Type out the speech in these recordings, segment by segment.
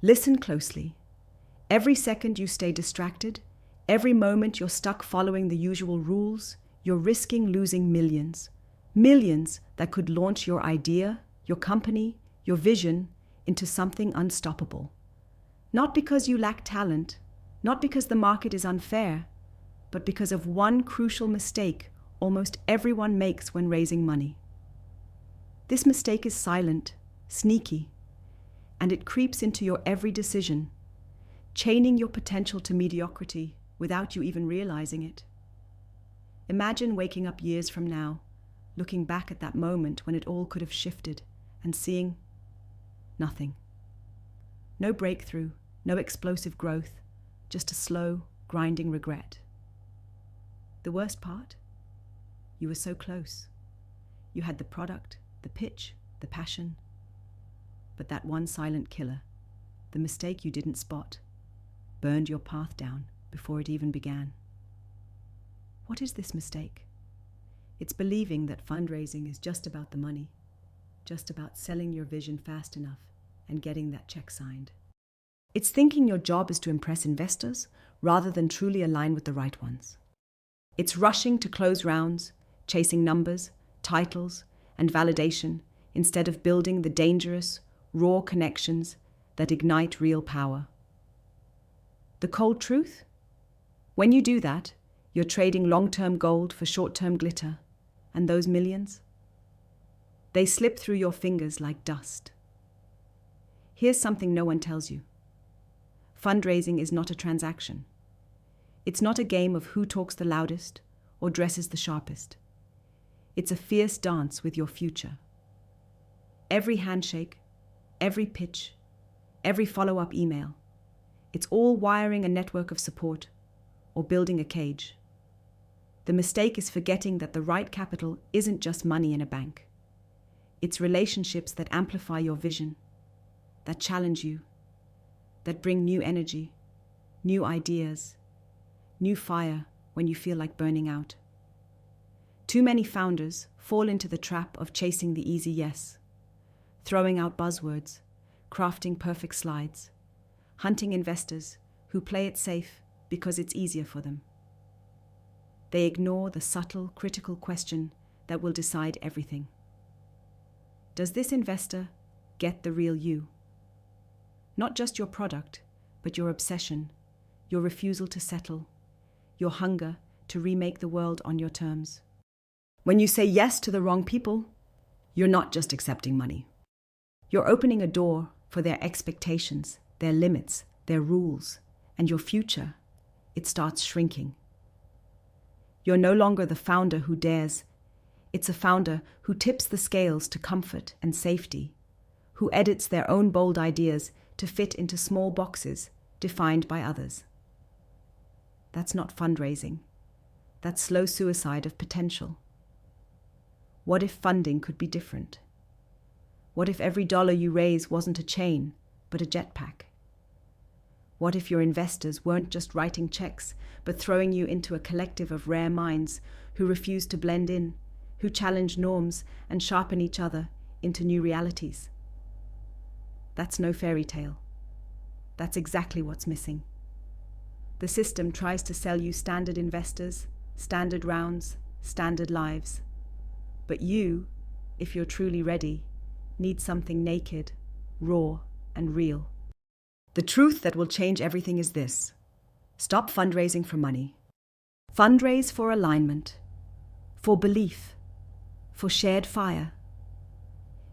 Listen closely. Every second you stay distracted, every moment you're stuck following the usual rules, you're risking losing millions. Millions that could launch your idea, your company, your vision into something unstoppable. Not because you lack talent, not because the market is unfair, but because of one crucial mistake almost everyone makes when raising money. This mistake is silent, sneaky, and it creeps into your every decision, chaining your potential to mediocrity without you even realizing it. Imagine waking up years from now, looking back at that moment when it all could have shifted and seeing nothing. No breakthrough, no explosive growth, just a slow, grinding regret. The worst part? You were so close. You had the product, the pitch, the passion. But that one silent killer, the mistake you didn't spot, burned your path down before it even began. What is this mistake? It's believing that fundraising is just about the money, just about selling your vision fast enough and getting that check signed. It's thinking your job is to impress investors rather than truly align with the right ones. It's rushing to close rounds, chasing numbers, titles, and validation instead of building the dangerous, raw connections that ignite real power. The cold truth? When you do that, you're trading long-term gold for short-term glitter, and those millions? They slip through your fingers like dust. Here's something no one tells you. Fundraising is not a transaction. It's not a game of who talks the loudest or dresses the sharpest. It's a fierce dance with your future. Every handshake, every pitch, every follow-up email, it's all wiring a network of support or building a cage. The mistake is forgetting that the right capital isn't just money in a bank. It's relationships that amplify your vision, that challenge you, that bring new energy, new ideas, new fire when you feel like burning out. Too many founders fall into the trap of chasing the easy yes, throwing out buzzwords, crafting perfect slides, hunting investors who play it safe because it's easier for them. They ignore the subtle, critical question that will decide everything. Does this investor get the real you? Not just your product, but your obsession, your refusal to settle, your hunger to remake the world on your terms. When you say yes to the wrong people, you're not just accepting money. You're opening a door for their expectations, their limits, their rules, and your future. It starts shrinking. You're no longer the founder who dares. It's a founder who tips the scales to comfort and safety, who edits their own bold ideas to fit into small boxes defined by others. That's not fundraising. That's slow suicide of potential. What if funding could be different? What if every dollar you raise wasn't a chain, but a jetpack? What if your investors weren't just writing checks, but throwing you into a collective of rare minds who refuse to blend in, who challenge norms and sharpen each other into new realities? That's no fairy tale. That's exactly what's missing. The system tries to sell you standard investors, standard rounds, standard lives. But you, if you're truly ready, need something naked, raw, and real. The truth that will change everything is this: stop fundraising for money. Fundraise for alignment, for belief, for shared fire.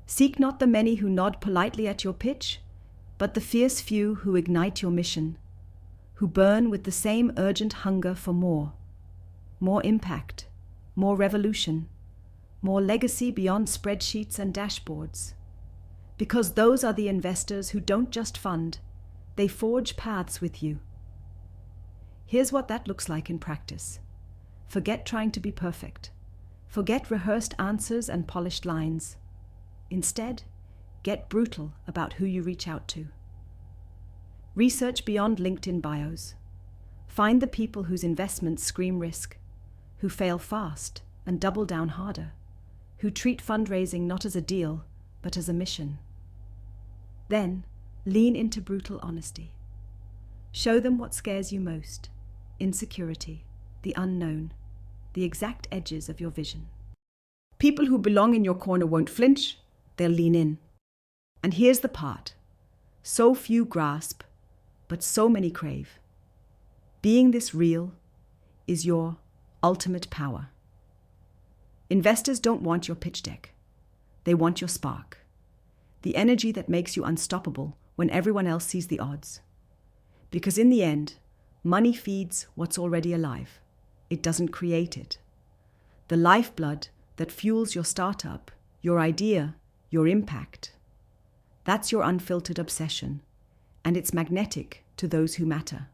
Seek not the many who nod politely at your pitch, but the fierce few who ignite your mission, who burn with the same urgent hunger for more impact, more revolution, more legacy beyond spreadsheets and dashboards. Because those are the investors who don't just fund, they forge paths with you. Here's what that looks like in practice. Forget trying to be perfect. Forget rehearsed answers and polished lines. Instead, get brutal about who you reach out to. Research beyond LinkedIn bios. Find the people whose investments scream risk, who fail fast and double down harder, who treat fundraising not as a deal, but as a mission. Then, Lean into brutal honesty. Show them what scares you most: insecurity, the unknown, the exact edges of your vision. People who belong in your corner won't flinch, they'll lean in. And here's the part: so few grasp, but so many crave. Being this real is your ultimate power. Investors don't want your pitch deck. They want your spark. The energy that makes you unstoppable when everyone else sees the odds. Because in the end, money feeds what's already alive. It doesn't create it. The lifeblood that fuels your startup, your idea, your impact. That's your unfiltered obsession, and it's magnetic to those who matter.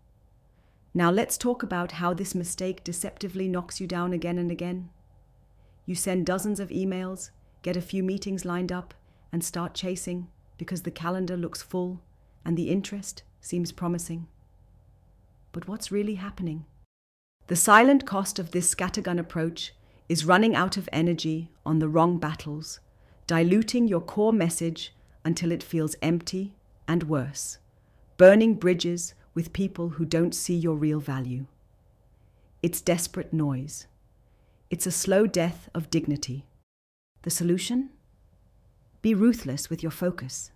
Now let's talk about how this mistake deceptively knocks you down again and again. You send dozens of emails, get a few meetings lined up, and start chasing because the calendar looks full and the interest seems promising. But what's really happening? The silent cost of this scattergun approach is running out of energy on the wrong battles, diluting your core message until it feels empty and worse, burning bridges with people who don't see your real value. It's desperate noise. It's a slow death of dignity. The solution? Be ruthless with your focus.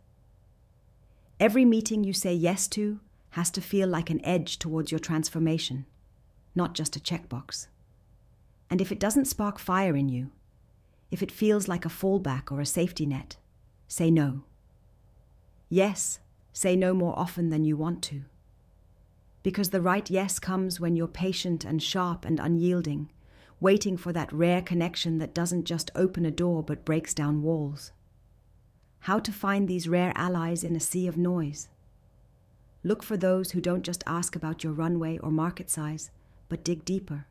Every meeting you say yes to has to feel like an edge towards your transformation, not just a checkbox. And if it doesn't spark fire in you, if it feels like a fallback or a safety net, say no. Yes, say no more often than you want to. Because the right yes comes when you're patient and sharp and unyielding, waiting for that rare connection that doesn't just open a door but breaks down walls. How to find these rare allies in a sea of noise. Look for those who don't just ask about your runway or market size, but dig deeper.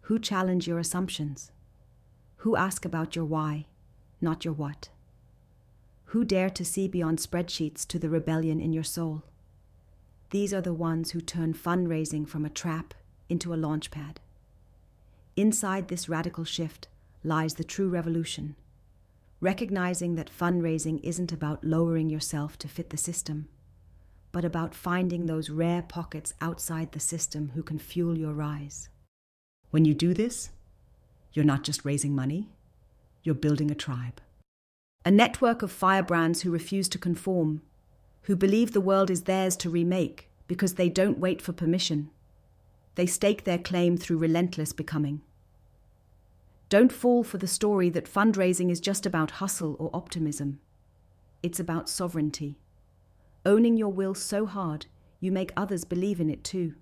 Who challenge your assumptions? Who ask about your why, not your what? Who dare to see beyond spreadsheets to the rebellion in your soul? These are the ones who turn fundraising from a trap into a launchpad. Inside this radical shift lies the true revolution. Recognizing that fundraising isn't about lowering yourself to fit the system, but about finding those rare pockets outside the system who can fuel your rise. When you do this, you're not just raising money, you're building a tribe. A network of firebrands who refuse to conform, who believe the world is theirs to remake because they don't wait for permission. They stake their claim through relentless becoming. Don't fall for the story that fundraising is just about hustle or optimism. It's about sovereignty. Owning your will so hard, you make others believe in it too.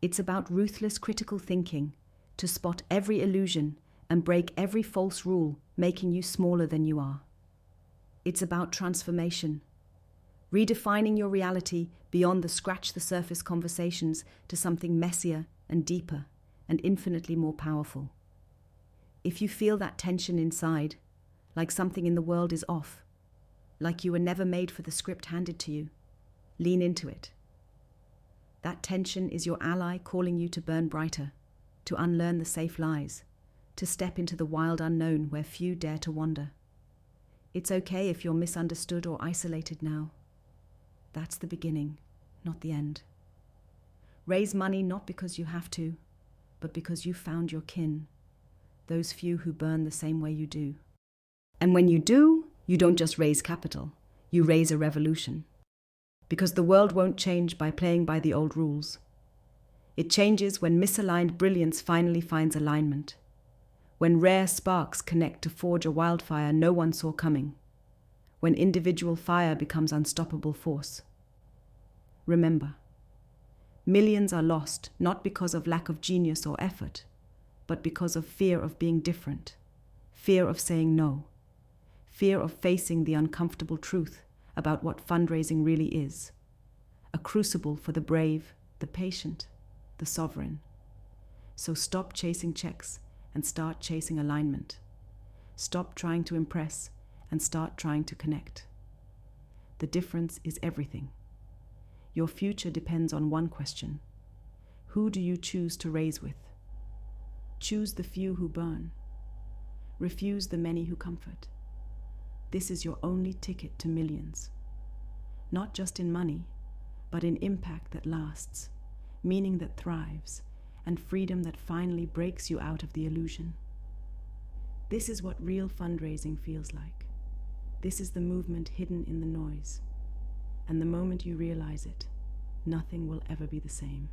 It's about ruthless critical thinking to spot every illusion and break every false rule, making you smaller than you are. It's about transformation. Redefining your reality beyond the scratch-the-surface conversations to something messier and deeper and infinitely more powerful. If you feel that tension inside, like something in the world is off, like you were never made for the script handed to you, lean into it. That tension is your ally calling you to burn brighter, to unlearn the safe lies, to step into the wild unknown where few dare to wander. It's okay if you're misunderstood or isolated now. That's the beginning, not the end. Raise money not because you have to, but because you found your kin, those few who burn the same way you do. And when you do, you don't just raise capital, you raise a revolution. Because the world won't change by playing by the old rules. It changes when misaligned brilliance finally finds alignment, when rare sparks connect to forge a wildfire no one saw coming, when individual fire becomes unstoppable force. Remember, millions are lost not because of lack of genius or effort, but because of fear of being different, fear of saying no, fear of facing the uncomfortable truth about what fundraising really is. A crucible for the brave, the patient, the sovereign. So stop chasing checks and start chasing alignment. Stop trying to impress and start trying to connect. The difference is everything. Your future depends on one question. Who do you choose to raise with? Choose the few who burn. Refuse the many who comfort. This is your only ticket to millions. not just in money, but in impact that lasts, meaning that thrives, and freedom that finally breaks you out of the illusion. This is what real fundraising feels like. This is the movement hidden in the noise. And the moment you realize it, nothing will ever be the same.